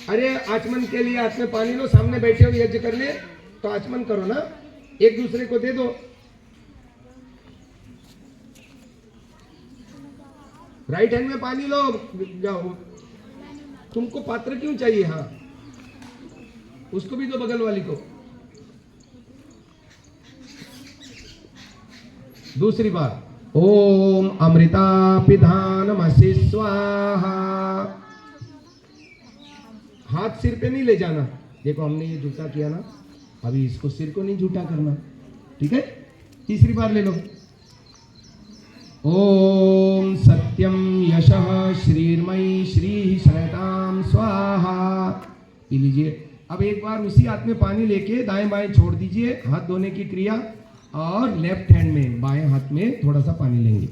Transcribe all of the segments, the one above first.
अरे आचमन के लिए हाथ में पानी लो, सामने बैठे हो यज्ञ करने तो आचमन करो ना, एक दूसरे को दे दो। राइट हैंड में पानी लो, जाओ। तुमको पात्र क्यों चाहिए? हाँ, उसको भी दो, बगल वाली को। दूसरी बार, ओम अमृता पिधानमसि स्वाहा। हाथ सिर पे नहीं ले जाना। देखो हमने ये झूठा किया ना, अभी इसको सिर को नहीं झूठा करना, ठीक है? तीसरी बार ले लो। ओम सत्यम यशः श्रीर्मयी श्री शरताम स्वाहा। पी लीजिए। अब एक बार उसी हाथ में पानी लेके दाएं बाएं छोड़ दीजिए, हाथ धोने की क्रिया, और लेफ्ट हैंड में बाएं हाथ में थोड़ा सा पानी लेंगे।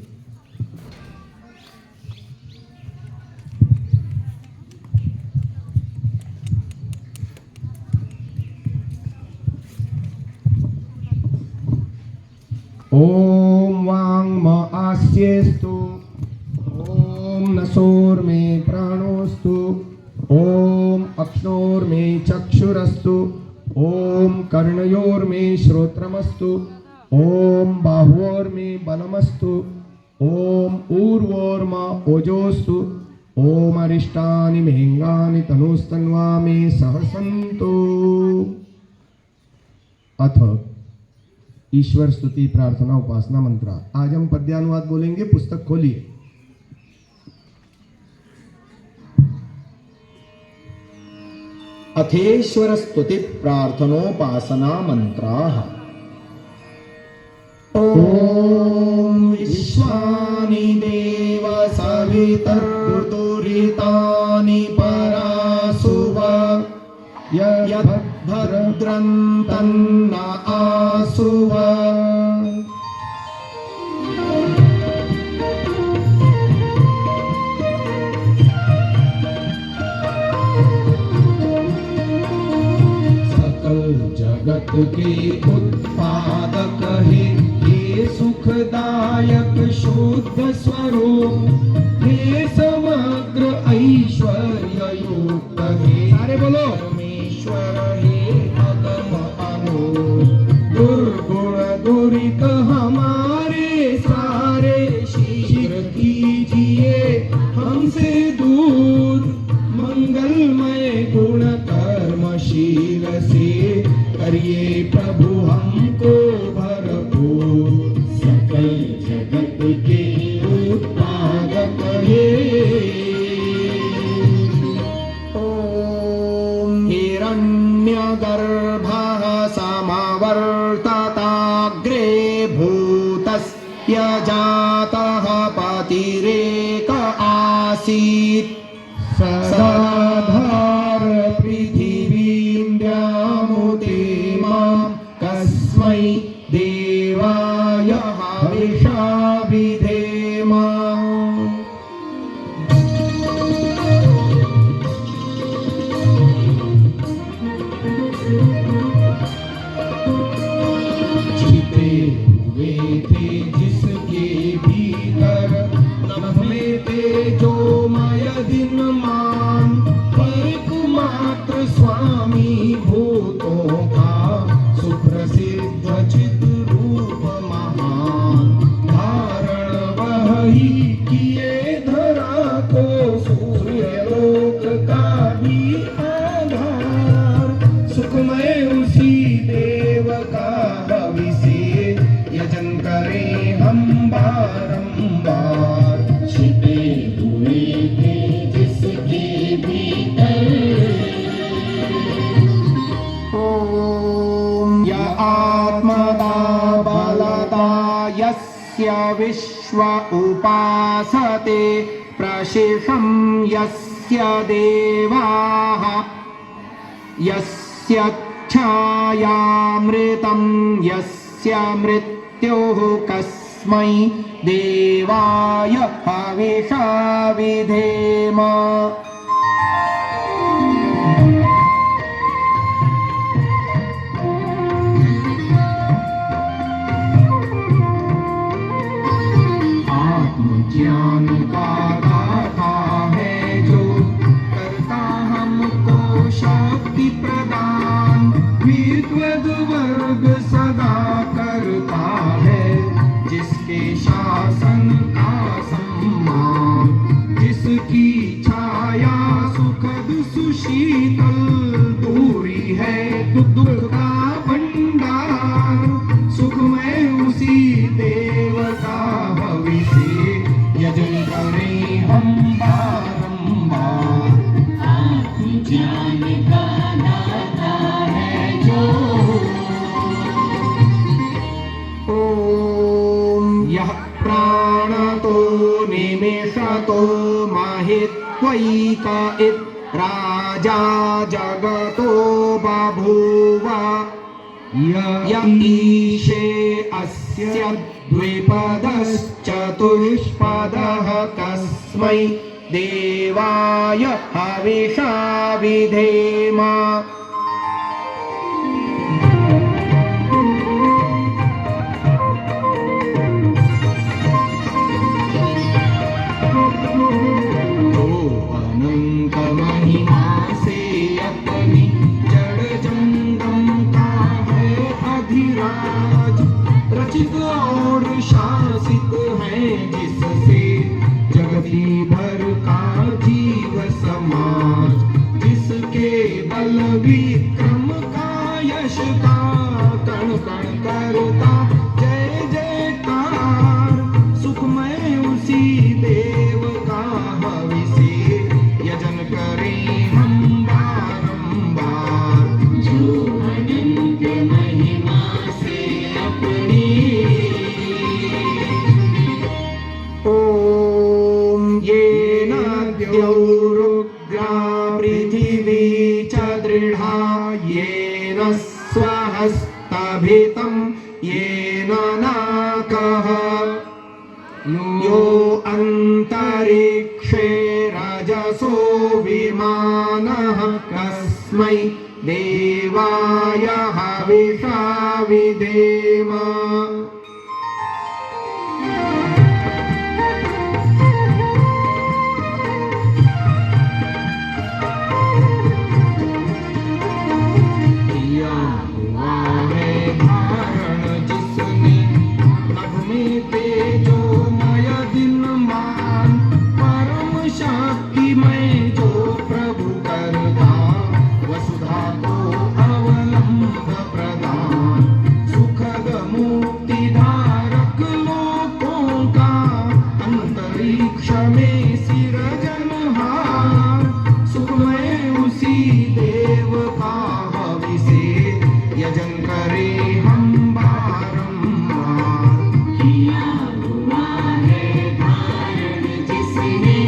ओम वांग आस्येस्तु, ओम नसोर में प्राणोस्तु, ओम अक्ष्णोर में चक्षुरस्तु, ओम कर्णयोर में श्रोत्रमस्तु, ओम बाहुओर में बलमस्तु, ओम ऊर्वोर्म ओजोस्तु, ओम अरिष्टानि मेंगानि तनुस्तन्वा में सहसंतु। अथ ईश्वर स्तुति प्रार्थना उपासना मंत्र। आज हम पद्यानुवाद बोलेंगे। पुस्तक खोलिए। अथेश्वर स्तुति प्रार्थनोपासना मंत्राः। ओम विश्वानि देव सवितर्तुरितानि परासुव यद्भद्रं तन्न आसुव। जगत के उत्पादक है, हे सुखदायक शुद्ध स्वरूप, हे समग्र ऐश्वर्य युक्त, हे सारे बोलो परमेश्वर, हे अगम अनूप। दुर्गुण दुरित हमारे सारे शीघ्र कीजिए हमसे दूर। मंगलमय गुण कर्मशील से करिए प्रभु हमको भरपूर। सकल जगत के उत्पादक हे। ओम हिरण्यगर्भः समवर्तताग्रे भूतस्य जातः पतिरेक आसीत्। सदाधार पृथिवीं व्यामुते मां कस्मै देवाय हविषा विधेम। छिपे हुए थे जिसके भीतर, नभ में तेजोमय दिन मान, एकमात्र स्वामी भूतों का सुप्रसिद्ध चित रूप महान। धारण वही किए धरा को, सूर्यलोक का भी आधार। सुखमय उसी देव का भविष्य, यजन करें हम बारंबार। छिपे हुए थे जिसके भीतर, ओम य आत्मदा बलदा यस्य विश्व उपासते, प्रशिषं यस्य देवाः, यस्य छायामृतं यस्य मृत्युः, कस्मै देवाय हविषा विधेम। आत्मज्ञान का दाता है जो करता हमको शीतल दूरी है दुख का भंडार सुखमय उसी देव का भविष्य यजन करें हम बारंबार ज्ञान का दाता है जो ॐ यः प्राणतो निमिषतो महित्वैक इत् राजा जगतो बभूव य ईशे अस्य द्विपदश्चतुष्पदः तस्मै देवाय हविषा विधेम अनंत महिमा से अपनी जड़ जंगम का है अधिराज रचित और शासित है जिससे जगती भर का जीव समाज जिसके बल विक्रम का यश का कण कण करता जय जयकार सुखमय उसी देव का भविष्य यजन करें हम बारंबार जो अनंत महिमा से अपनी ॐ येन द्यौरुग्रा पृथिवी च दृढा येन स्वहस्तभितं येन नाकः यो अन्तरिक्षे रजसो विमानः कस्मै देवाय हविषा विधेम किया हुआ है धारण जिसने नभ में तेजोमय दिन मान परम शक्तिमय जो प्रभु करता वसुधा को अवलंब प्रदान सुखद मुक्ति धारक लोकों का अंतरिक्ष में सिरजनहार सुखमय उसी देव का भविष्य यजन करें हम बारंबार किया हुआ है धारण जिसने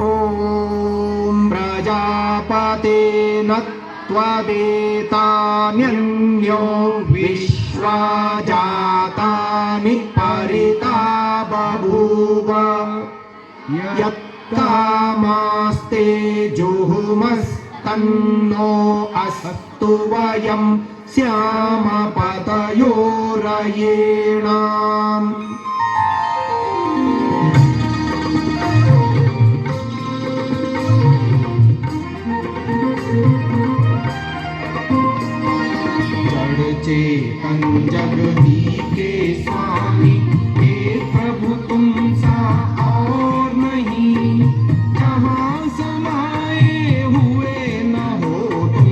ॐ प्रजापतेन त्वदेतान्यन्यो विश्वा जातानि परिता बभूव यत्कामास्ते जुहुमस्तन्नो अस्तु वयं स्याम पतयोरयेणाम् जड़ चेतन जगती के स्वामी हे प्रभु तुम सा और नहीं जहाँ समाये हुए न हो तुम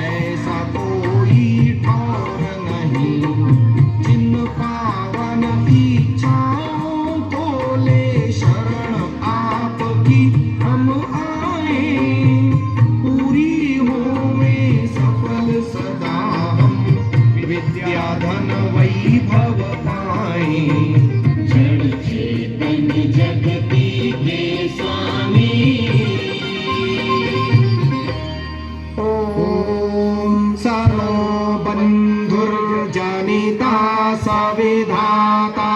ऐसा कोई ठौर नहीं जिन पावन इच्छाओं को ले शरण आपकी हम आए पूरी होवे सफल सदा हम विद्या धन वैभव पाए जड़ चेतन जगती के स्वामी ॐ सर्वो बन्धुर्जनिता सविधाता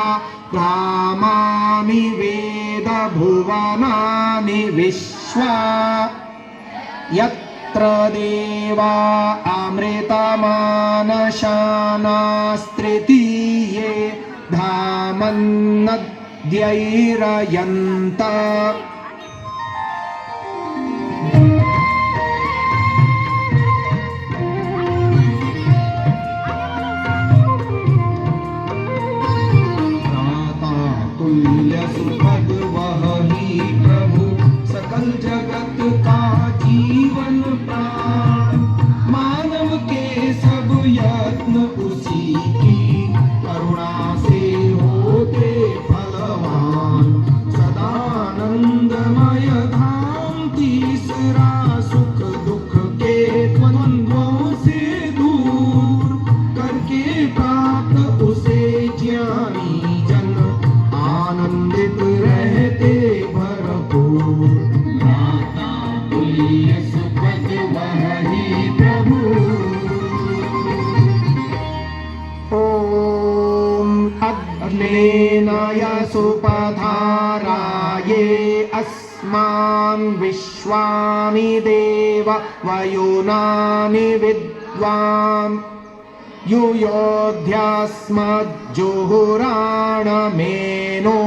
धामानि वेद भुवनानि विश्वा यत्र देवा अमृतमानशानास्तृतीये धामन्नद्यैरयन्त तुल्य सुखद वही प्रभु जगत का जीवन प्राण, मानव के सब यत्न उसी की करुणा से होते फलवान। सदानंदमय धाम तीसरा सुख दुख के द्वंद्वों से दूर करके प्राप्त उसे ज्ञानी जन आनंदित रहते भरपूर। माता तुल्य सुखद वही प्रभु। ॐ अग्नेनाय सुपधाराये अस्मान् विश्वानि देव वयुनानि विद्वान्। युयोध्यास्मज्जुहुराणमेनो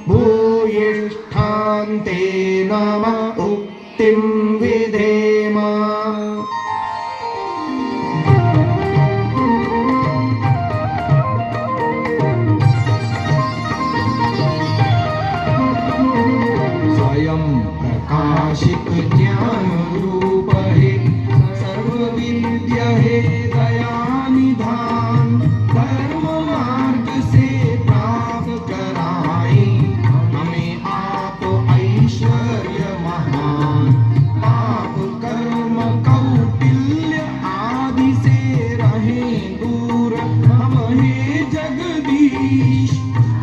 भूयिष्ठान्ते नम उक्तिं विधेम। स्वयं प्रकाशित ज्ञान रूप है सर्व विद्य है दया निधान। धर्म मार्ग से प्राप्त कराए हमें आप ऐश्वर्य महान। पाप कर्म कौटिल्य आदि से रहे दूर हम हे जगदीश।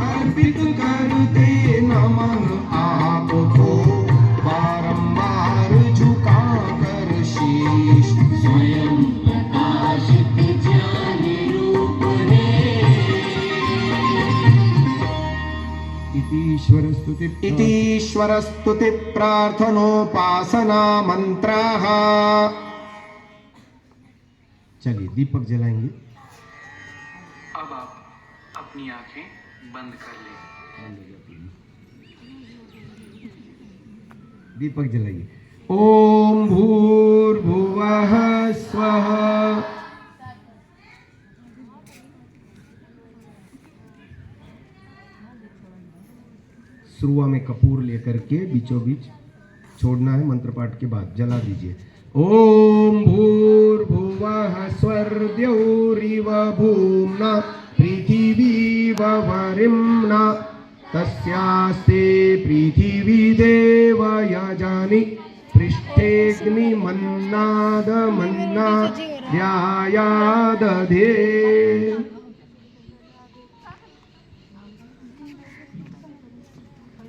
अर्पित करते नमन आपको बारंबार झुका कर शीश। स्वयं प्रकाशित ज्ञान रूप है। इतीश्वर स्तुति प्रार्थनोपासना मंत्रः। चलिए दीपक जलाएंगे। अब आप अपनी आंखें बंद कर लें। दीपक जलाइए। ओम भूर्भुवः स्वः। शुरुआ में कपूर लेकर के बीचों बीच छोड़ना है, मंत्र पाठ के बाद जला दीजिए। ओम भूर्भुवः स्वर्द्यौरिव भूम्ना पृथिवीव वरिम्ना तस्यास्ते पृथिवी देव यजनि पृष्ठेऽग्निमन्नादमन्ना ध्यायादधे।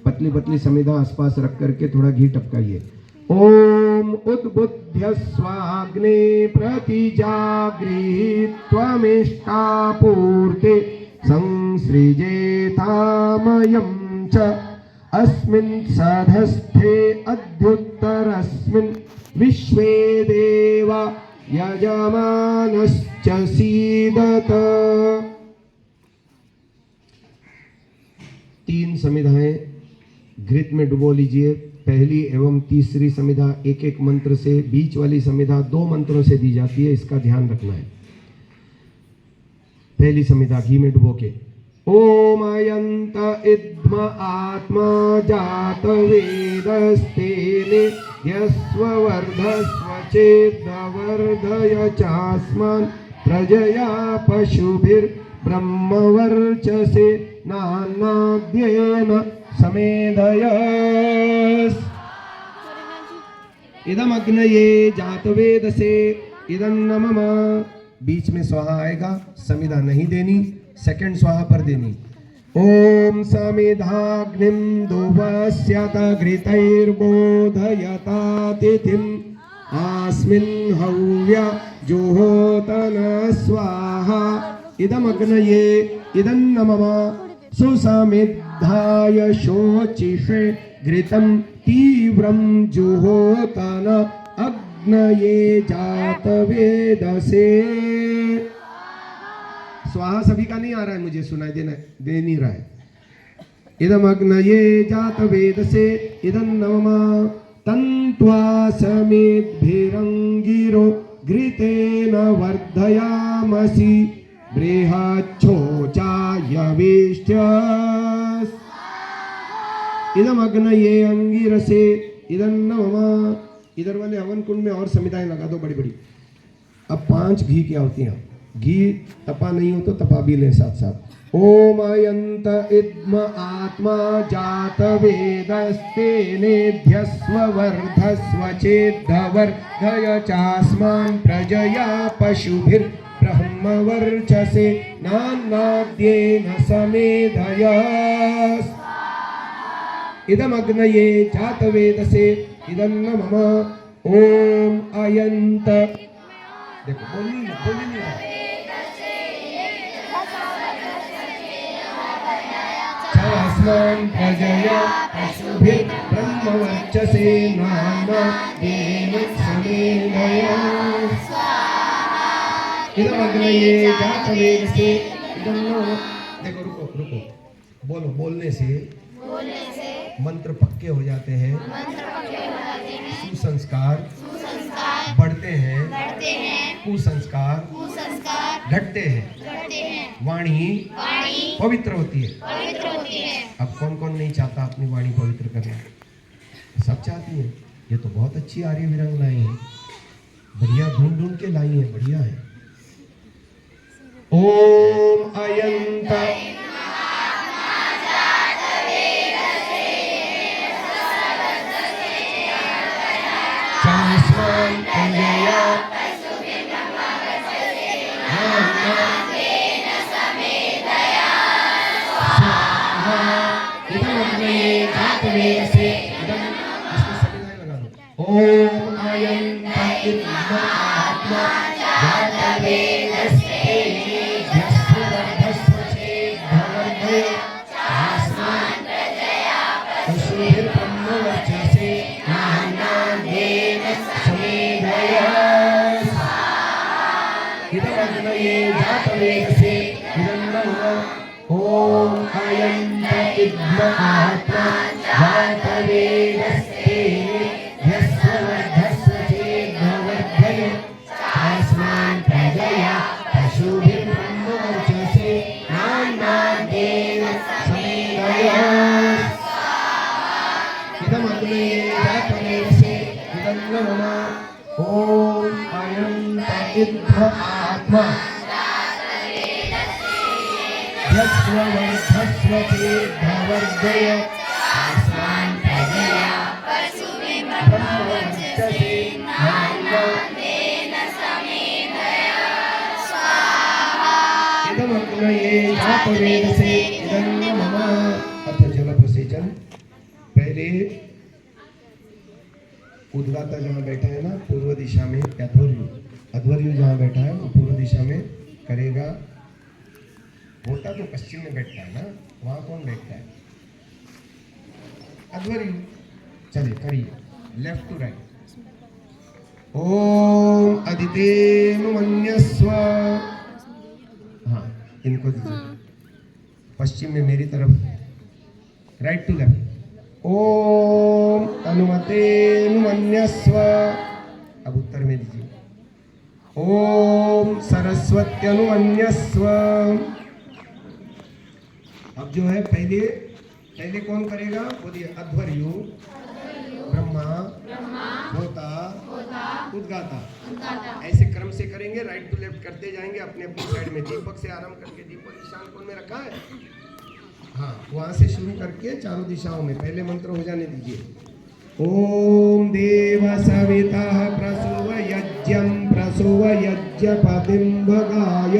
पतली पतली समिधा आसपास रख करके थोड़ा घी टपकाइए। ओम उद्बुद्ध्य स्वाग्ने प्रतिजागृहीत्वमिष्टापूर्ते संसृजेतामयं च अस्मिन् सधस्थे अद्युत्तरस्मिन् विश्वे देवा यजमानश्च सीदत। 3 समिधाएं घृत में डुबो लीजिए। पहली एवं तीसरी समिधा एक एक मंत्र से, बीच वाली समिधा 2 मंत्रों से दी जाती है, इसका ध्यान रखना है। पहली समिधा घी में डुबो के ओम अयंत इद्म आत्मा जात वेदस्तेने यस्वर्धस्व चेद्वर्धय चास्मान् प्रजया पशुभिर्ब्रह्मवर्चसे नानाद्येन समेधयस्। इदम अग्नये जातवेदसे इदं नमः। बीच में स्वाहा आएगा, समिधा नहीं देनी, सेकंड स्वाहा पर देनी। ओम समिधाग्निं दुवस्यत घृतैर्बोधयता तिथिम् आस्मिन् हव्य जुहोतन स्वाहा। इदम अग्नये इदं नमः। सुसमिद्धाय शोचिषे घृतं तीव्रं जुहोतन अग्नये जातवेदसे। स्वाहा सभी का नहीं आ रहा है, मुझे सुनाई दे नहीं रहा है। इदम अग्नये जातवेदसे इदं नमः। तन्त्वा समेद्भिरंगिरो घृतेन वर्धयामसि बृहच्छोचायवेष्ट्यस्। इदम अग्नये अंगिरसे इधर नमः, इधर वाले हवन कुंड में और समिताएं लगा दो बड़ी बड़ी। अब 5 घी की आहुतियां, घी तपा नहीं हो तो तपा भी लें साथ साथ। ओम अयंत इद्म आत्मा जात वेदस्ते नेध्यस्व वर्धस्व चेद्धवर्धय चास्मान् प्रजया पशुभिर ब्रह्मवर्चसे नान्नाद्येन समेधयस्। इदमग्नये जातवेदसे इदन्न मम। ओम अयंत, देखो बोली नहीं चास्मान् प्रजया पशुभिः ब्रह्मवर्चसे नान्नाद्येन समेधयस्। इदमग्नये जातवेदसे इदन्न मम। देखो रुको, बोलो, बोलने से मंत्र पक्के हो जाते हैं, सुसंस्कार बढ़ते हैं, कुसंस्कार घटते हैं, वाणी पवित्र होती है। अब कौन कौन नहीं चाहता अपनी वाणी पवित्र करना? सब चाहती है। ये तो बहुत अच्छी आर्य वीरांगनाएं हैं, बढ़िया ढूंढ के लाई है, बढ़िया है। ओम अयंत चास्मान् प्रजया स्वाहा। इदमग्नये जातवेदसे इदम्, इसमें समिधाएं लगा दो। ओम अयंत इद्म आत्मा जातवेदस्ते नेध्यस्व वर्धस्व चेद्धवर्धय चास्मान् प्रजया पशुभिः ब्रह्मवर्चसे नान्नाद्येन समेधयस्। इदमग्नये जातवेदसे इदन्न मम। ओम अयंत इद्म आत्मा जातवेदस्ते नेध्यस्व वर्धस्व चेद्धवर्धय चास्मान् प्रजया पशुभिः ब्रह्मवर्चसे नान्नाद्येन समेधयस्। इदमग्नये जातवेदसे इदन्न मम। ओम अयंत इद्म आत्मा जातवेदस्ते वर्धस्व चेद्धवर्धय चास्मान् प्रजया पशुभिः ब्रह्मवर्चसे नान्नाद्येन समेधयस्। इदमग्नये जातवेदसे इदन्न मम। अथ जल प्रसेचन। पहले उद्गाता जहाँ बैठा है ना पूर्व दिशा में, अध्वर्यु जहाँ बैठा है वो पूर्व दिशा में करेगा। होता तो पश्चिम में बैठता है ना, वहाँ कौन बैठता है? अध्वर्यु। चलिए करिए, लेफ्ट टू राइट। ओम अदितेनुमन्यस्व। हाँ, इनको दीजिए पश्चिम में मेरी तरफ, राइट टू लेफ्ट। ओम अनुमतेनुमन्यस्व। अब उत्तर में दीजिए। ओम सरस्वत्यनुमन्यस्व। अब जो है पहले कौन करेगा? बोलिए। अध्वर्यु, ब्रह्मा, होता, उद्गाता। ऐसे क्रम से करेंगे, राइट टू लेफ्ट करते जाएंगे अपने अपनी साइड में। दीपक से आरंभ करके, दीपक ईशान कोण में रखा है, हाँ वहां से शुरू करके चारों दिशाओं में पहले मंत्र हो जाने दीजिए। ओम देव सविता प्रसुव यज्ञं प्रसुव यज्ञपतिं भगाय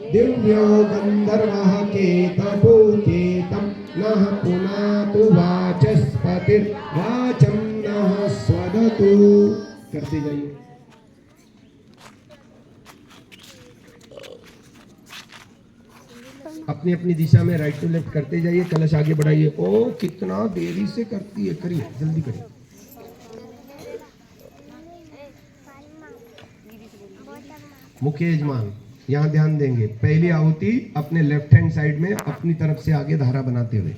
दिव्यो गंधर्वः केतपुकेतं नः पुनातु वाचस्पतिर्वाचं नः स्वदतु। करते जाइए। अपनी अपनी दिशा में राइट टू लेफ्ट करते जाइए, कलश आगे बढ़ाइए। ओ कितना देरी से करती है, करिए जल्दी करिए। मुख्य यजमान यहाँ ध्यान देंगे, पहली आहुति अपने लेफ्ट हैंड साइड में अपनी तरफ से आगे धारा बनाते हुए।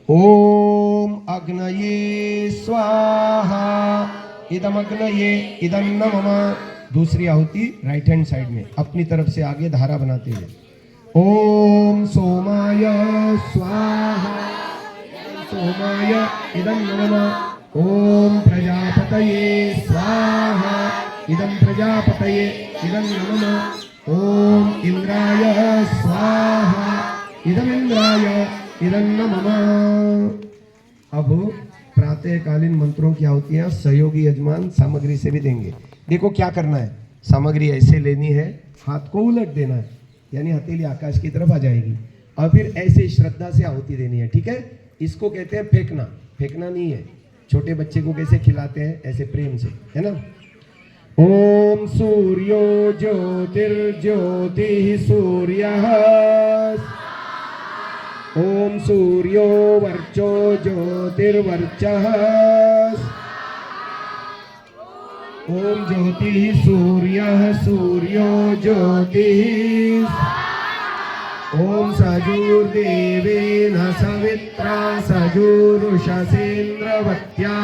ओम अग्नये स्वाहा इदमग्नये इदन्न मम। दूसरी आहुति राइट हैंड साइड में अपनी तरफ से आगे धारा बनाते हुए। ओम सोमाय स्वाहा सोमाय इदं नमः। ओम प्रजापतये स्वाहा इदं प्रजापतये इदं नमः। ओम इंद्राय स्वाहा इदं इंद्राय इदं नमः। अब प्रातःकालीन मंत्रों की आहुतियां सहयोगी यजमान सामग्री से भी देंगे। देखो क्या करना है, सामग्री ऐसे लेनी है, हाथ को उलट देना है, यानी हथेली आकाश की तरफ आ जाएगी, और फिर ऐसे श्रद्धा से आहुति देनी है। ठीक है, इसको कहते हैं फेंकना। फेंकना नहीं है, छोटे बच्चे को कैसे खिलाते हैं ऐसे प्रेम से, है ना। ओम सूर्यो ज्योतिर्ज्योतिः सूर्यः। ओम सूर्यो वर्चो ज्योतिर्वर्चः। ओम ज्योतिः सूर्यः सूर्यो ज्योतिः। ओम सजुर्देवेन सवित्रा सजुरुषसेन्द्रवत्या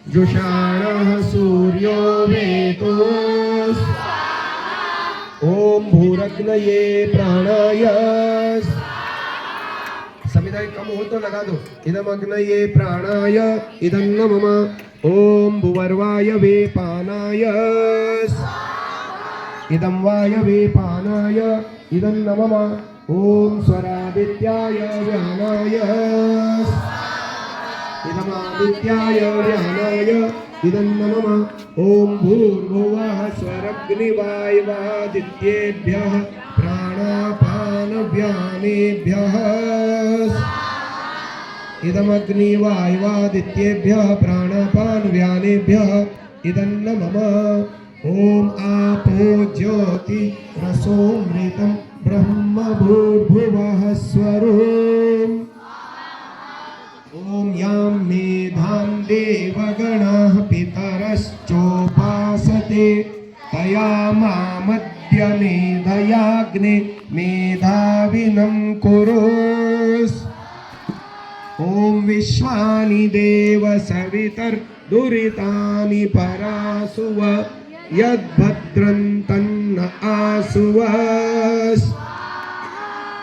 जुषाणः सूर्यो वेतोस्। ओम भूरग्नये प्राणाय। समिधाय कम हो तो लगा दो। इदम अग्नये प्राणाय इदं नमः। ओम भुवर्वाय वेपानाय। इदं वायवे पानाय इदं नमः। ओम स्वरादित्याय व्यानाय। इदमादित्याय व्यानाय इदं नमः। ओम भूर्भुवः स्वरग्निवायवादित्येभ्यः प्राणापानव्यानेभ्यः। इदमग्निवायवादित्येभ्यः प्राणापानव्यानेभ्यः इदं नमः। ओम आपो ज्योति रसोमृतं ब्रह्म भूर्भुवः स्वरोम्। ओम यां मेधां देवगणाः पितरश्चोपासते तयामामद्य मेधयाग्ने मेधाविनं कुरुस्। ओम विश्वानि देव सवितर्दुरितानि परासुव यद्भद्रं तन्न आसुवस्।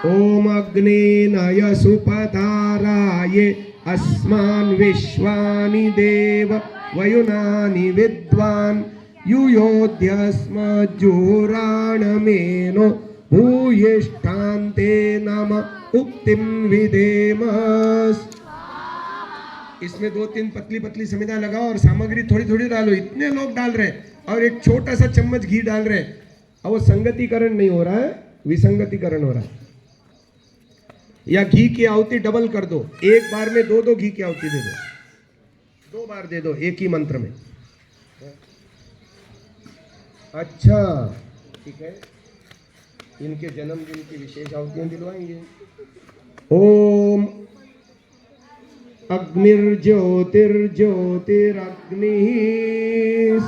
ओम अग्नेनय सुपधाराये अस्मान् विश्वानि देव वयुनानि विद्वान् युयोध्यस्मज्जुराणमेनो भूयिष्ठान्ते नम उक्तिं विधेमस्। इसमें 2-3 पतली पतली समिधा लगाओ और सामग्री थोड़ी थोड़ी डालो। इतने लोग डाल रहे हैं और एक छोटा सा चम्मच घी डाल रहे हैं, और वो संगतिकरण नहीं हो रहा है, विसंगतिकरण हो रहा है। या घी की आहुति डबल कर दो, एक बार में 2-2 घी की आहुति दे दो, 2 बार दे दो एक ही मंत्र में। अच्छा ठीक है, इनके जन्मदिन की विशेष आहुतियां दिलवाएंगे। ओम अग्निर्ज्योतिर्ज्योतिरग्निः।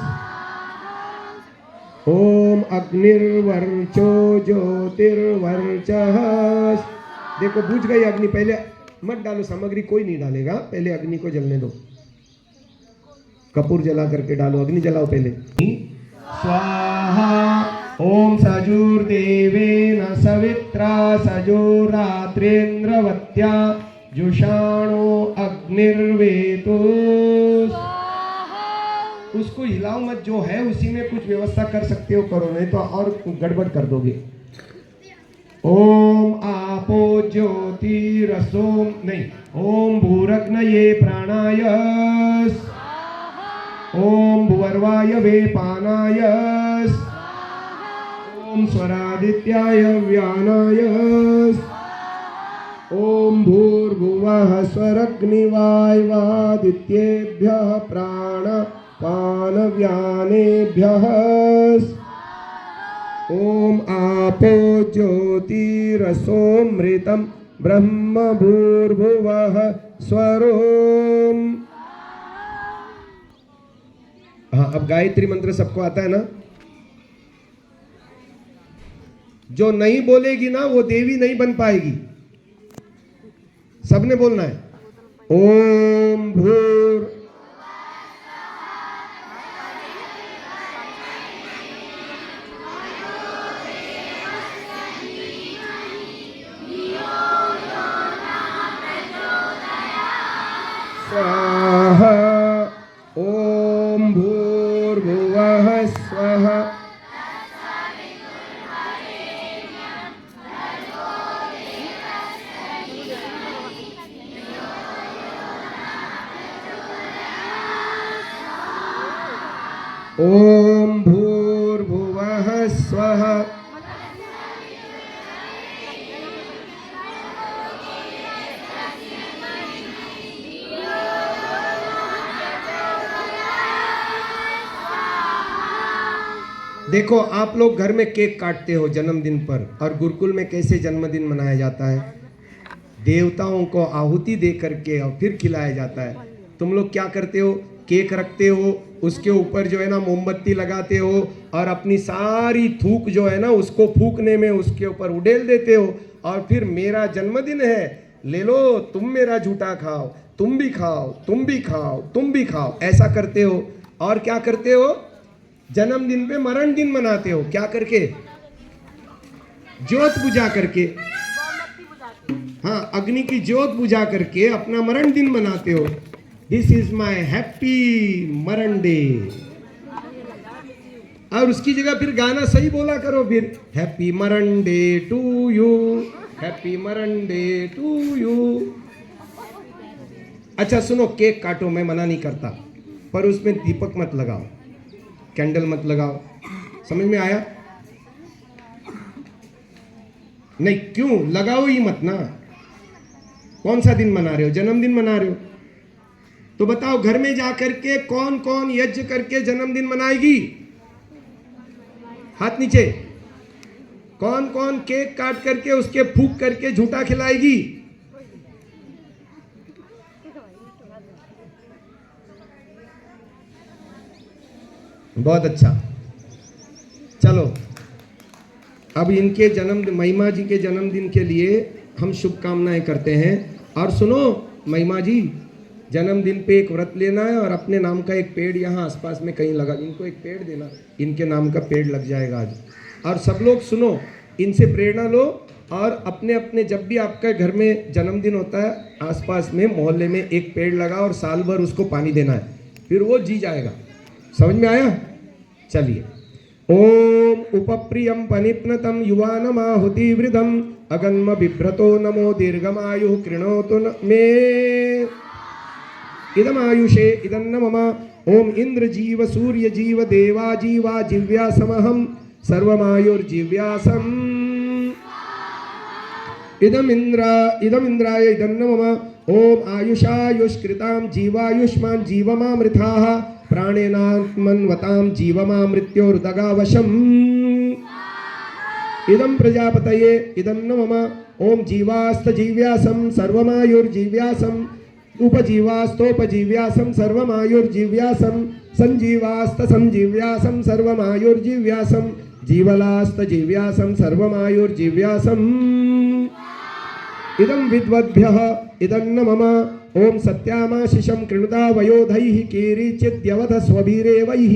ओम अग्निर्वर्चो ज्योतिर्वर्चः। देखो बुझ गई अग्नि, पहले मत डालो सामग्री, कोई नहीं डालेगा, पहले अग्नि को जलने दो। कपूर जला करके डालो, अग्नि जलाओ पहले। स्वाहा। ओम सजुर्देवेन सवित्रा सजुरात्रेन्द्रवत्या जुषाणो अग्निर्वेतोस्। उसको हिलाओ मत, जो है उसी में कुछ व्यवस्था कर सकते हो करो, नहीं तो और गड़बड़ कर दोगे। ओम आपो ज्योति रसोम नहीं, ओम भूरग्नये प्राणाय। ओम भुवर्वाय वेपानाय। ओम स्वरादित्याय व्यानाय। ओम भूर्भुवः स्वरग्निवायवादित्येभ्यः प्राणपानव्यानेभ्यः। ओम आपो ज्योतिरसोमृतं ब्रह्म भूर्भुवः स्वरोम्। हाँ, अब गायत्री मंत्र सबको आता है ना। जो नहीं बोलेगी ना वो देवी नहीं बन पाएगी, सबने बोलना है। ओम भूर स्वाहा ॐ भूर्भुवः स्वः ॐ भूर्भुवः स्वः देखो आप लोग घर में केक काटते हो जन्मदिन पर, और गुरुकुल में कैसे जन्मदिन मनाया जाता है? देवताओं को आहुति दे करके और फिर खिलाया जाता है। तुम लोग क्या करते हो? केक रखते हो, उसके ऊपर जो है ना मोमबत्ती लगाते हो, और अपनी सारी थूक जो है ना उसको फूकने में उसके ऊपर उड़ेल देते हो, और फिर मेरा जन्मदिन है, ले लो तुम मेरा झूठा खाओ, तुम भी खाओ, तुम भी खाओ, तुम भी खाओ, ऐसा करते हो। और क्या करते हो? जन्मदिन पे मरण दिन मनाते हो। क्या करके? ज्योत बुझा करके, हाँ, अग्नि की ज्योत बुझा करके अपना मरण दिन मनाते हो। दिस इज माई हैप्पी मरण डे। और उसकी जगह फिर गाना सही बोला करो, फिर हैप्पी मरण डे टू यू, हैप्पी मरण डे टू यू। अच्छा सुनो, केक काटो, मैं मना नहीं करता, पर उसमें दीपक मत लगाओ, कैंडल मत लगाओ। समझ में आया? नहीं, क्यों लगाओ ही मत ना। कौन सा दिन मना रहे हो? जन्मदिन मना रहे हो तो बताओ, घर में जाकर के कौन कौन यज्ञ करके जन्मदिन मनाएगी? हाथ नीचे। कौन कौन केक काट करके उसके फूक करके झूठा खिलाएगी? बहुत अच्छा। चलो अब इनके जन्म, महिमा जी के जन्मदिन के लिए हम शुभकामनाएं करते हैं। और सुनो महिमा जी, जन्मदिन पे एक व्रत लेना है, और अपने नाम का एक पेड़ यहाँ आसपास में कहीं लगा, इनको एक पेड़ देना, इनके नाम का पेड़ लग जाएगा आज। और सब लोग सुनो, इनसे प्रेरणा लो, और अपने अपने जब भी आपका घर में जन्मदिन होता है, आसपास में मोहल्ले में एक पेड़ लगा और साल भर उसको पानी देना है, फिर वो जी जाएगा। समझ में आया? चलिए। ओम उपप्रियम पनिप्नतम युवानमाहुति वृदम अगन्म बिभ्रतो नमो दीर्घमायु कृणोतु मे इदमायुषे इदन्न मम। ओम इंद्र जीव सूर्य जीव देवा जीवा जिव्यासमहम सर्वमायुर्जीव्यासम। इदमिंद्राय इदन्न मम। ओम आयुषायुष्कृतां जीवायुष्मान जीवमामृताः प्राणेनात्मन्वतां जीवमामृत्योर्दगावशम्। इदं प्रजापतये इदन्न मम। ओम जीवास्तजीव्यासं सर्वमायुर्जीव्यासं उपजीवास्तोपजीव्यासं सर्वमायुर्जीव्यासं संजीवास्तसंजीव्यासं सर्वमायुर्जीव्यासं जीवलास्तजीव्यासं सर्वमायुर्जीव्यासम्। इदं विद्वद्भ्यः इदन्न मम। ओम सत्यामाशिषं कृणुता वयोधैः कीरीचिद्यवथ स्वभिरेवैः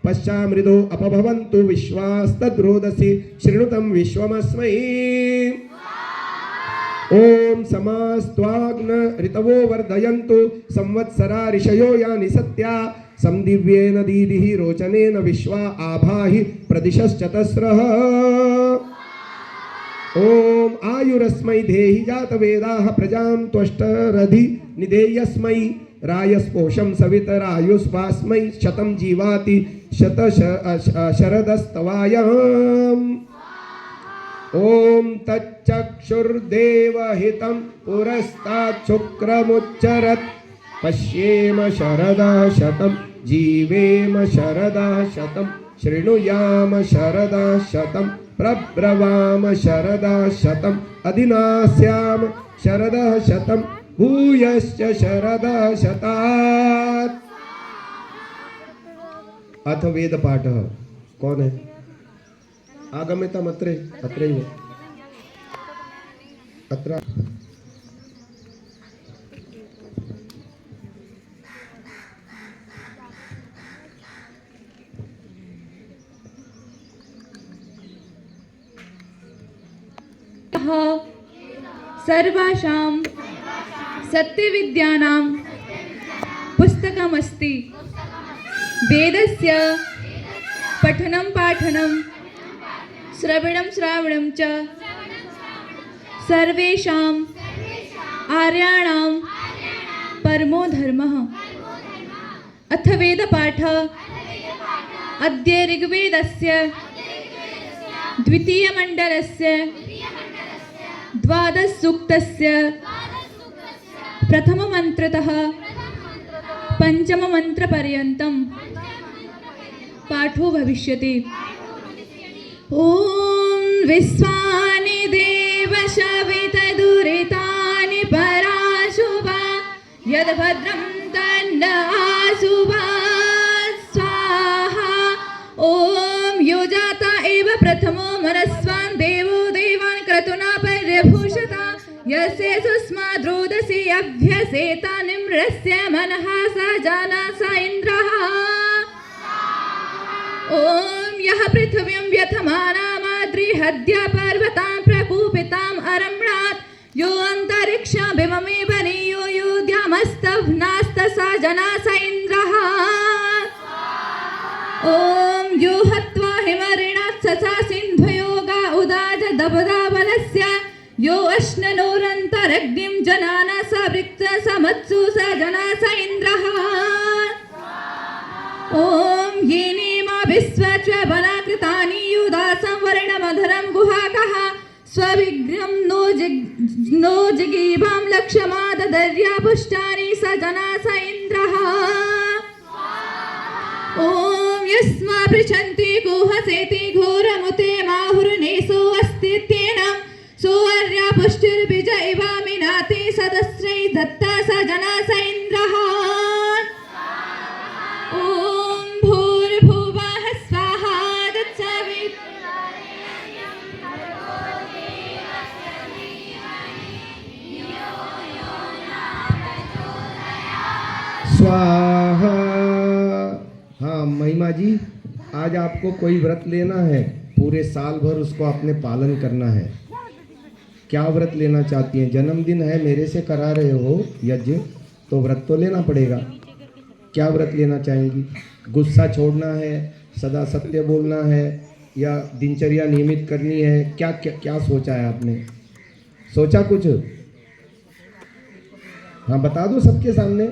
पश्चामृदो अपभवन्तु विश्वास्तद्रोदसी शृणुतं विश्वमस्मै। ओम समास्त्वाग्न ऋतवो वर्धयन्तु संवत्सरा ऋषयो यानि सत्या संदिव्येन दीदिः रोचनेन विश्वा आभाहि प्रदिशश्चतस्रः। ओम आयुरस्मै देहि जातवेदाः प्रजां त्वष्टरधि निधेयस्मै रायस्पोषं सवितरायुस्वास्मै शतं जीवाति शरदस्तवायाम्। ओम तच्चक्षुर्देवहितं पुरस्तात् शुक्रमुच्चरत् पश्येम शरदा शतं जीवेम शरदा शतं शृणुयाम शरदा शतं प्रब्रवाम शरदा शतं अधिनास्याम शरदा शतं भूयश्च शरदा शतात्। अथ वेद पाठः। कौन है? आगम्यता मत्रे अत्रैव अत्र। सर्वासां सत्यविद्यानां पुस्तकमस्ति। वेदस्य पठनं पाठनं श्रवणं श्रावणं च सर्वेषाम् आर्याणां परमो धर्मः। अथ वेदपाठ अद्य ऋग्वेदस्य द्वितीयमण्डलस्य द्वादशसूक्तस्य प्रथममन्त्रतः पञ्चममन्त्रपर्यन्तं पाठो भविष्यति। ॐ विश्वानि देवशवितदुरितानि पराशुभा यद्भद्रं तन्न आशुभा स्वाहा। ॐ युजाता एव प्रथमो मनस्वान् देवो देवान् क्रतुना पर्यभूषता यस्य सुस्माद्रोदसी अभ्यसेता निम्रस्य मनः स जाना स इन्द्रः। ॐ यः पृथिवीं व्यथमानामाद्रिहद्य पर्वतां प्रकूपिताम् अरम्णात् यो अन्तरिक्षं बिममे बनीयो योद्यामस्तभ्नास्त स जना स इन्द्रः। ॐ यो हत्वा हिमरिणात् ससा सिन्धुयोगा उदाज दबदाबलस्य यो अश्ननोरन्तरग्निं जनाना स वृक्त समत्सु स जना स इन्द्रः। ॐ ये नेमा विश्वच्व वनाकृतानि युदासं वर्णमधरं गुहाकः स्वविग्रहं नो जिगीभां लक्ष्यमाददर्या पुष्टानि स जना स इन्द्रः। ॐ यस्मा पृच्छन्ति गुहसेति घोरमुते माहुर्नेसो अस्तित्येन सोऽर्या पुष्टिर्बीज इवामिनाति सदस्रै दत्ता स जना स इन्द्रः। ॐ भूर्भुवः स्वाहा तत्सवित् स्वाहा। हाँ महिमा जी, आज आपको कोई व्रत लेना है, पूरे साल भर उसको आपने पालन करना है। क्या व्रत लेना चाहती हैं? जन्मदिन है, मेरे से करा रहे हो यज्ञ, तो व्रत तो लेना पड़ेगा। क्या व्रत लेना चाहेंगी? गुस्सा छोड़ना है, सदा सत्य बोलना है, या दिनचर्या नियमित करनी है? क्या क्या क्या सोचा है आपने? सोचा कुछ? हाँ बता दो सबके सामने।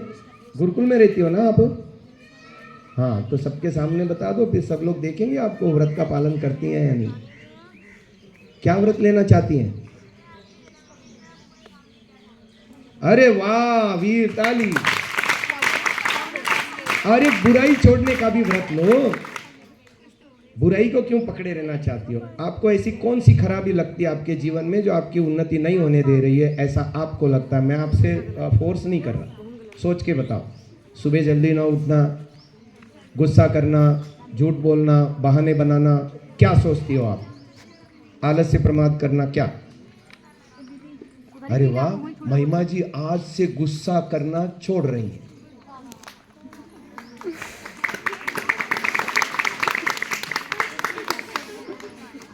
गुरुकुल में रहती हो ना आप? हाँ तो सबके सामने बता दो, फिर सब लोग देखेंगे आपको व्रत का पालन करती हैं या नहीं। क्या व्रत लेना चाहती हैं? अरे वाह, वीर ताली। अरे बुराई छोड़ने का भी व्रत लो। बुराई को क्यों पकड़े रहना चाहती हो? आपको ऐसी कौन सी खराबी लगती है आपके जीवन में जो आपकी उन्नति नहीं होने दे रही है? ऐसा आपको लगता है? मैं आपसे फोर्स नहीं कर रहा, सोच के बताओ। सुबह जल्दी ना उठना, गुस्सा करना, झूठ बोलना, बहाने बनाना, क्या सोचती हो आप? आलस्य प्रमाद करना, क्या? अरे वाह महिमा जी, आज से गुस्सा करना छोड़ रही हैं।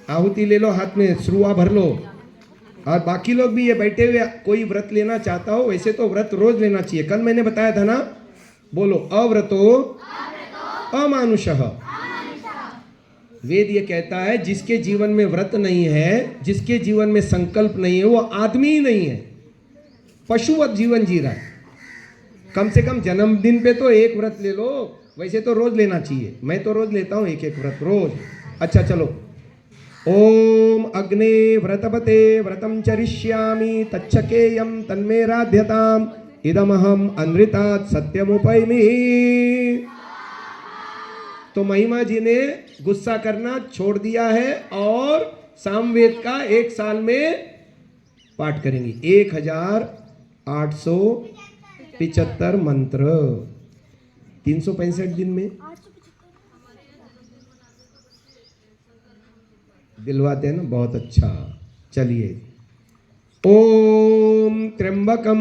आहुति ले लो, हाथ में श्रुआ भर लो। और बाकी लोग भी ये बैठे हुए, कोई व्रत लेना चाहता हो, वैसे तो व्रत रोज लेना चाहिए। कल मैंने बताया था ना, बोलो अव्रतो अमानुषः। वेद ये कहता है जिसके जीवन में व्रत नहीं है, जिसके जीवन में संकल्प नहीं है, वो आदमी ही नहीं है, पशुवत जीवन जी रहा है। कम से कम जन्मदिन पे तो एक व्रत ले लो, वैसे तो रोज लेना चाहिए। मैं तो रोज लेता हूँ एक एक व्रत रोज। अच्छा चलो, ओम अग्ने व्रतपते व्रतम चरिष्यामि तच्छकेयम तन्मे राध्यताम इदमहम अनृतात् सत्यमुपैमि। तो महिमा जी ने गुस्सा करना छोड़ दिया है और सामवेद का एक साल में पाठ करेंगी 1875 मंत्र 365 दिन में दिलवाते हैं ना, बहुत अच्छा। चलिए, ओम त्र्यंबकम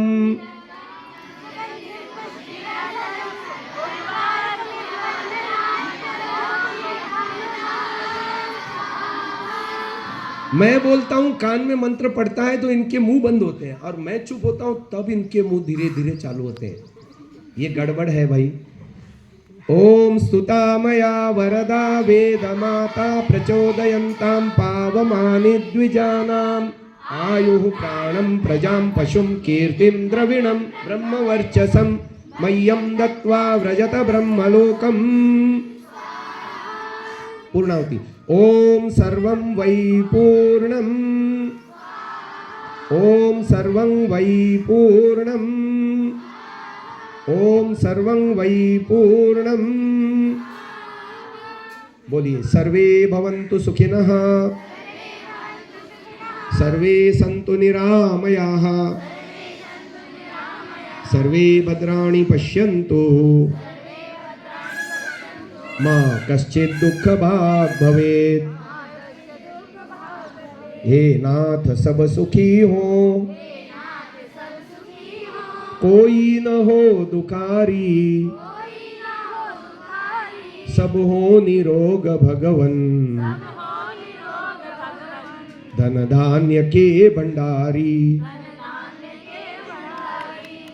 मैं बोलता हूं, कान में मंत्र पढ़ता है तो इनके मुंह बंद होते हैं, और मैं चुप होता हूं तब इनके मुंह धीरे धीरे चालू होते हैं। ये गड़बड़ है भाई। ओम स्तुतामया वरदा वेदमाता प्रचोदयन्तां पावमानि द्विजानाम् आयुः प्राणं प्रजां पशुं कीर्तिं द्रविणं ब्रह्मवर्चसं मह्यं दत्त्वा व्रजत ब्रह्मलोकम्। पूर्णाहुति। ओम सर्वं वै पूर्णम्, ओम सर्वं वै पूर्णम्, ओम सर्वं वै पूर्णम्। बोलिए सर्वे भवन्तु सुखिनः, सर्वे सन्तु निरामयाः, सर्वे भद्राणि पश्यन्तु, मा कश्चित् दुःखभाग् भवेत्। हे नाथ सब सुखी हो, कोई न हो दुखारी, सब हो निरोग भगवन, धन धान्य के भंडारी,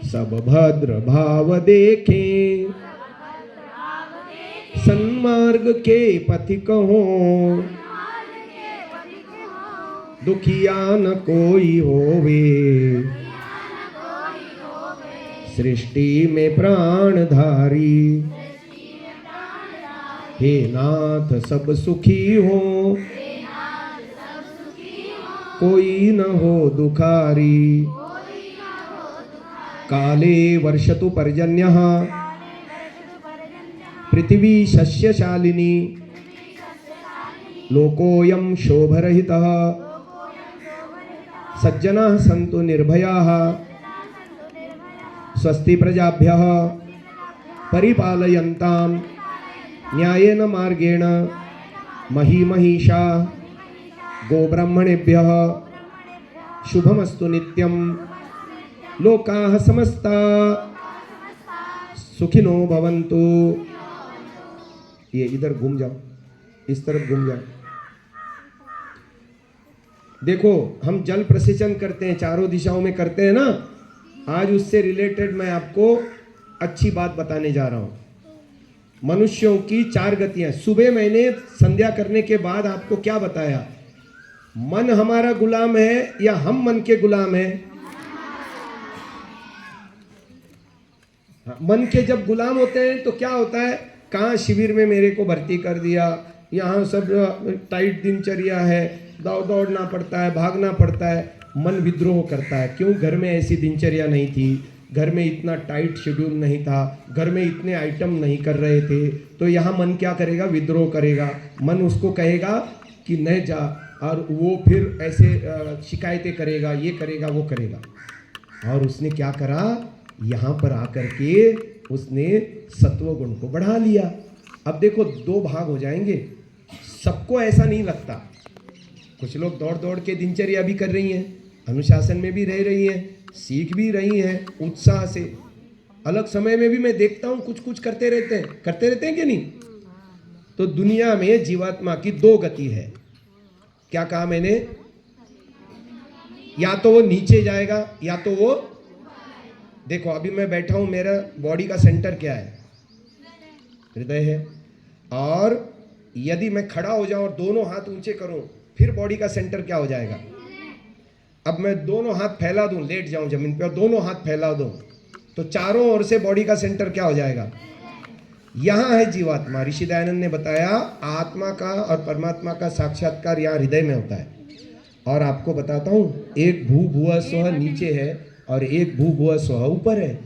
सब भद्र भाव देखें, सन्मार्ग के पथिक हो, दुखिया न कोई होवे, सृष्टि में प्राणधारी। हे नाथ सब सुखी हो, कोई न हो दुखारी। काले वर्षतु पर्जन्यः, पृथिवी शस्यशालिनी, लोकोऽयं शोभरहितः, सज्जनाः सन्तु निर्भयाः, स्वस्ति प्रजाभ्यः परिपालयन्तां न्यायेन मार्गेण मही महिषा गोब्राह्मणेभ्यः शुभमस्तु नित्यं। लोकाः समस्ता सुखिनो भवन्तु। ये इधर घूम जाओ, इस तरफ घूम जाओ। देखो हम जल प्रसेचन करते हैं, चारों दिशाओं में करते हैं ना। आज उससे रिलेटेड मैं आपको अच्छी बात बताने जा रहा हूं। मनुष्यों की 4 गतियां। सुबह मैंने संध्या करने के बाद आपको क्या बताया? मन हमारा गुलाम है या हम मन के गुलाम हैं? मन के जब गुलाम होते हैं तो क्या होता है? कहाँ शिविर में मेरे को भर्ती कर दिया, यहाँ सब टाइट दिनचर्या है, दौड़ना पड़ता है, भागना पड़ता है। मन विद्रोह करता है। क्यों? घर में ऐसी दिनचर्या नहीं थी, घर में इतना टाइट शेड्यूल नहीं था, घर में इतने आइटम नहीं कर रहे थे। तो यहाँ मन क्या करेगा? विद्रोह करेगा। मन उसको कहेगा कि न जा, और वो फिर ऐसे शिकायतें करेगा, ये करेगा, वो करेगा। और उसने क्या करा? यहाँ पर आकर के उसने सत्वगुण को बढ़ा लिया। अब देखो 2 भाग हो जाएंगे। सबको ऐसा नहीं लगता। कुछ लोग दौड़ दौड़ के दिनचर्या भी कर रही हैं, अनुशासन में भी रह रही हैं, सीख भी रही हैं उत्साह से। अलग समय में भी मैं देखता हूँ कुछ कुछ करते रहते हैं कि नहीं? तो दुनिया में जीवात्मा की 2 गति है। क्या कहा मैंने? या तो वो नीचे जाएगा या तो वो, देखो अभी मैं बैठा हूं, मेरा बॉडी का सेंटर क्या है? हृदय है। और यदि मैं खड़ा हो जाऊं और दोनों हाथ ऊंचे करूं, फिर बॉडी का सेंटर क्या हो जाएगा? अब मैं दोनों हाथ फैला दूं, लेट जाऊं जमीन पे और दोनों हाथ फैला दूं, तो चारों ओर से बॉडी का सेंटर क्या हो जाएगा? यहां है जीवात्मा। ऋषि दयानंद ने बताया आत्मा का और परमात्मा का साक्षात्कार यहाँ हृदय में होता है। और आपको बताता हूं, एक भू भुवः स्वः नीचे है और एक भू भुवः स्वः ऊपर है।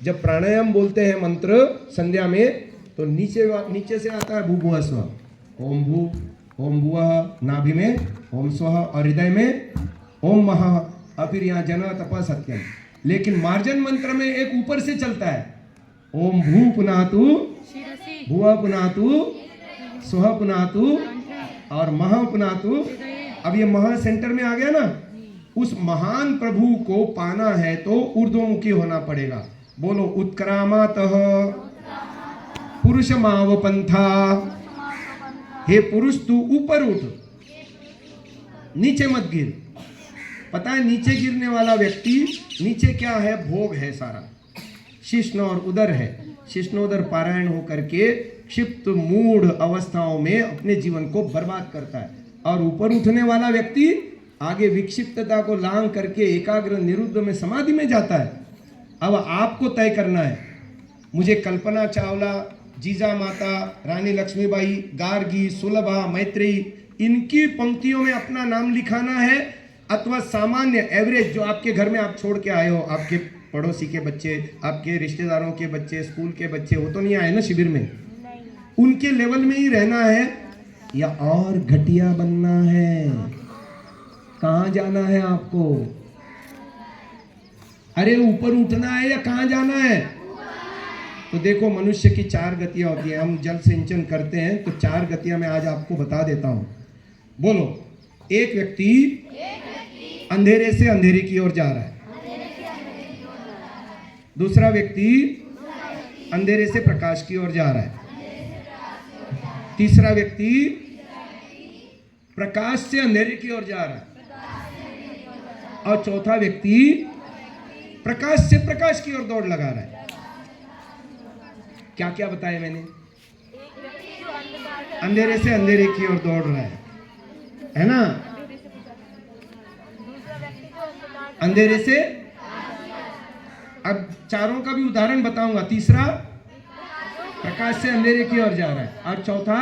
जब प्राणायाम बोलते हैं मंत्र संध्या में, तो नीचे से आता है भू भुवः स्वः। ओम भू, ओम भुवः नाभि में, ओम स्वः और हृदय में ओम महः, और फिर यहाँ जन तप सत्यम। लेकिन मार्जन मंत्र में एक ऊपर से चलता है, ओम भू पुनातु, भुवः पुनातु, स्वः पुनातु और महा पुनातु। अब ये महा सेंटर में आ गया ना। उस महान प्रभु को पाना है तो ऊर्ध्वमुखी होना पड़ेगा। बोलो उत्क्रामतः पुरुषमाव पंथा। हे पुरुष तू ऊपर उठ, नीचे मत गिर। पता है नीचे गिरने वाला व्यक्ति, नीचे क्या है? भोग है सारा, शिष्ण और उदर है। शिष्णोदर पारायण होकर के क्षिप्त मूढ़ अवस्थाओं में अपने जीवन को बर्बाद करता है, और ऊपर उठने वाला व्यक्ति आगे विक्षिप्तता को लांग करके एकाग्र निरुद्ध में समाधि में जाता है। अब आपको तय करना है, मुझे कल्पना चावला, जीजा माता, रानी लक्ष्मीबाई, गार्गी, सुलभा, मैत्रेयी, इनकी पंक्तियों में अपना नाम लिखाना है, अथवा सामान्य एवरेज जो आपके घर में आप छोड़ के आए हो, आपके पड़ोसी के बच्चे, आपके रिश्तेदारों के बच्चे, स्कूल के बच्चे, वो तो नहीं आए ना शिविर में, उनके लेवल में ही रहना है या और घटिया बनना है? कहां जाना है आपको? अरे ऊपर उठना है या कहां जाना है? तो देखो, मनुष्य की 4 गतियां होती हैं। हम जल सिंचन करते हैं तो 4 गतियां मैं आज आपको बता देता हूं। बोलो। एक व्यक्ति अंधेरे से अंधेरे की ओर जा रहा है। दूसरा व्यक्ति अंधेरे से प्रकाश की ओर जा रहा है। तीसरा व्यक्ति प्रकाश से अंधेरे की ओर जा रहा है। और चौथा व्यक्ति प्रकाश से प्रकाश की ओर दौड़ लगा रहा है। क्या क्या बताया मैंने? अंधेरे से अंधेरे की ओर दौड़ रहा है ना? अंधेरे से, अब चारों का भी उदाहरण बताऊंगा। तीसरा प्रकाश से अंधेरे की ओर जा रहा है, और चौथा,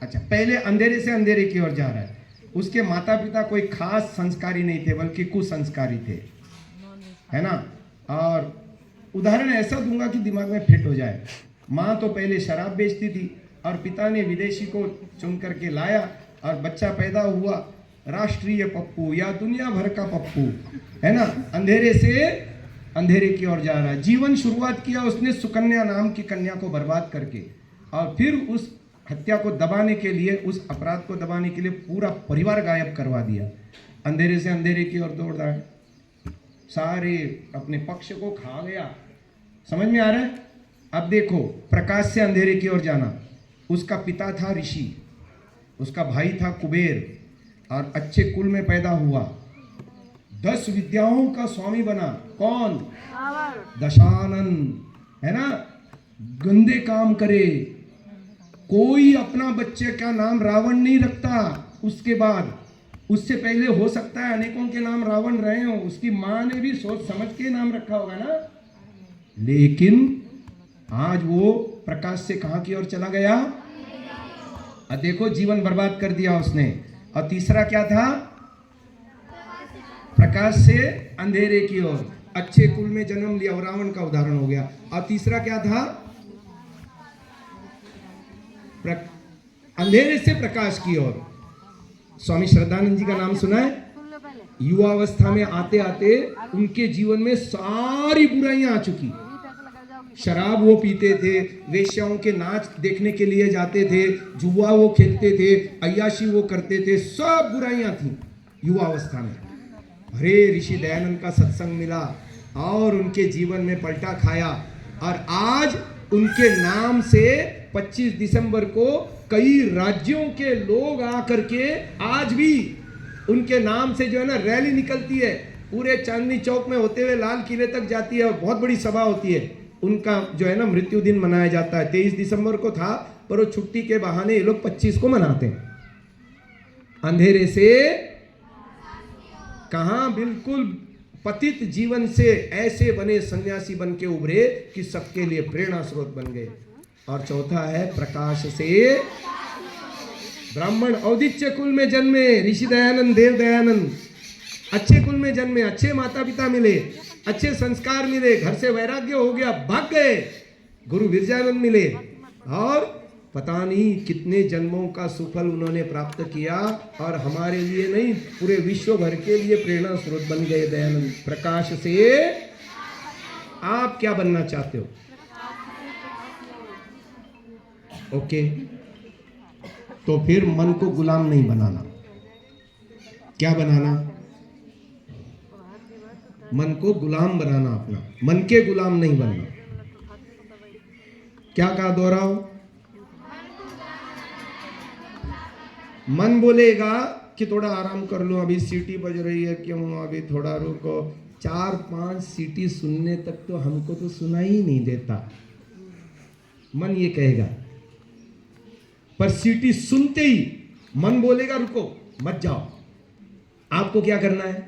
अच्छा, पहले अंधेरे से अंधेरे की ओर जा रहा है। उसके माता पिता कोई खास संस्कारी नहीं थे, बल्कि कुसंस्कारी थे, है ना? और उदाहरण ऐसा दूंगा कि दिमाग में फिट हो जाए। माँ तो पहले शराब बेचती थी, और पिता ने विदेशी को चुन करके लाया, और बच्चा पैदा हुआ राष्ट्रीय पप्पू या दुनिया भर का पप्पू, है ना? अंधेरे से अंधेरे की ओर जा रहा है। जीवन शुरुआत किया उसने सुकन्या नाम की कन्या को बर्बाद करके, और फिर उस हत्या को दबाने के लिए, उस अपराध को दबाने के लिए पूरा परिवार गायब करवा दिया। अंधेरे से अंधेरे की ओर दौड़ रहा है, सारे अपने पक्ष को खा गया। समझ में आ रहा है? अब देखो, प्रकाश से अंधेरे की ओर जाना। उसका पिता था ऋषि, उसका भाई था कुबेर, और अच्छे कुल में पैदा हुआ, 10 विद्याओं का स्वामी बना। कौन? दशानन, है ना? गंदे काम करे, कोई अपना बच्चे का नाम रावण नहीं रखता। उसके बाद, उससे पहले हो सकता है अनेकों के नाम रावण रहे हो, उसकी माँ ने भी सोच समझ के नाम रखा होगा ना। लेकिन आज वो प्रकाश से कहां की ओर चला गया? अब देखो, जीवन बर्बाद कर दिया उसने। और तीसरा क्या था? प्रकाश से अंधेरे की ओर, अच्छे कुल में जन्म लिया, रावण का उदाहरण हो गया। और तीसरा क्या था? अंधेरे से प्रकाश की ओर। स्वामी श्रद्धानंद जी का नाम सुना है? युवावस्था में आते आते उनके जीवन में सारी बुराइयां आ चुकी। शराब वो पीते थे, वेश्याओं के नाच देखने के लिए जाते थे, जुआ वो खेलते थे, अय्याशी वो करते थे, सब बुराइयां थी युवावस्था में। अरे ऋषि दयानंद का सत्संग मिला और उनके जीवन में पलटा खाया, और आज उनके नाम से 25 दिसंबर को कई राज्यों के लोग आकर के आज भी उनके नाम से जो है ना रैली निकलती है, पूरे चांदनी चौक में होते हुए लाल किले तक जाती है, और बहुत बड़ी सभा होती है। उनका जो है ना मृत्यु दिन मनाया जाता है। 23 दिसंबर को था, पर वो छुट्टी के बहाने ये लोग 25 को मनाते हैं। अंधेरे से कहां, बिल्कुल पतित जीवन से ऐसे बने सन्यासी बन के उभरे कि सबके लिए प्रेरणा स्रोत बन गए। और चौथा है प्रकाश से ब्राह्मण औदिच्य कुल में जन्मे ऋषि दयानंद, देव दयानंद, अच्छे कुल में जन्मे, अच्छे माता पिता मिले, अच्छे संस्कार मिले, घर से वैराग्य हो गया, भाग गए, गुरु विरजानंद मिले, और पता नहीं कितने जन्मों का सुफल उन्होंने प्राप्त किया, और हमारे लिए नहीं, पूरे विश्व भर के लिए प्रेरणा स्रोत बन गए दयानंद। प्रकाश से आप क्या बनना चाहते हो? ओके, तो फिर मन को गुलाम नहीं बनाना। क्या बनाना? मन को गुलाम बनाना अपना, मन के गुलाम नहीं बनना। क्या कहा, दोहराओ? मन बोलेगा कि थोड़ा आराम कर लो, अभी सीटी बज रही है, क्यों, अभी थोड़ा रुको, 4-5 सीटी सुनने तक तो हमको तो सुना ही नहीं देता, मन ये कहेगा। पर सीटी सुनते ही मन बोलेगा रुको मत जाओ, आपको क्या करना है?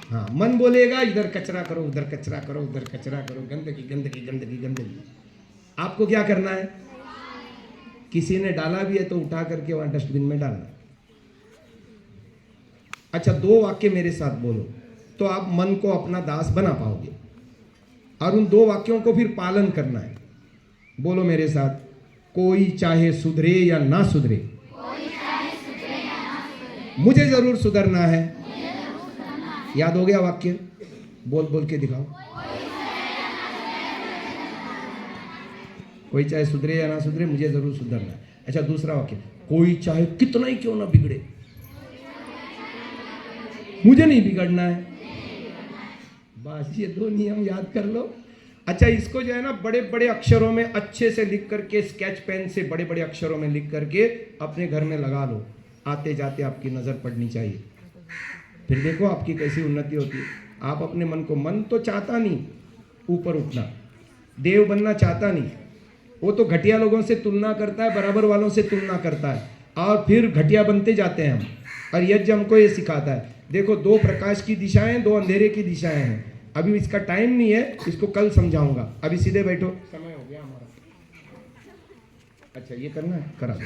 हाँ, मन बोलेगा इधर कचरा करो, उधर कचरा करो, उधर कचरा करो, गंदगी गंदगी गंदगी गंदगी। आपको क्या करना है? किसी ने डाला भी है तो उठा करके वहां डस्टबिन में डालना। अच्छा, 2 वाक्य मेरे साथ बोलो तो आप मन को अपना दास बना पाओगे, और उन 2 वाक्यों को फिर पालन करना है। बोलो मेरे साथ, कोई चाहे सुधरे या ना सुधरे, मुझे जरूर सुधरना है। याद हो गया वाक्य? बोल बोल के दिखाओ। कोई चाहे सुधरे या ना सुधरे, मुझे जरूर सुधरना है। अच्छा, दूसरा वाक्य, कोई चाहे कितना ही क्यों ना बिगड़े, मुझे नहीं बिगड़ना है। बस ये 2 नियम याद कर लो। अच्छा, इसको जो है ना बड़े बड़े अक्षरों में अच्छे से लिख करके, स्केच पेन से बड़े बड़े अक्षरों में लिख करके अपने घर में लगा लो। आते जाते आपकी नजर पड़नी चाहिए, फिर देखो आपकी कैसी उन्नति होती है। आप अपने मन को, मन तो चाहता नहीं ऊपर उठना, देव बनना चाहता नहीं, वो तो घटिया लोगों से तुलना करता है, बराबर वालों से तुलना करता है, और फिर घटिया बनते जाते हैं हम। और यज्ञ हमको ये सिखाता है, देखो 2 प्रकाश की दिशाएं, 2 अंधेरे की दिशाएं हैं। अभी इसका टाइम नहीं है, इसको कल समझाऊंगा। अभी सीधे बैठो, समय हो गया हमारा। अच्छा, ये करना है, करा दो।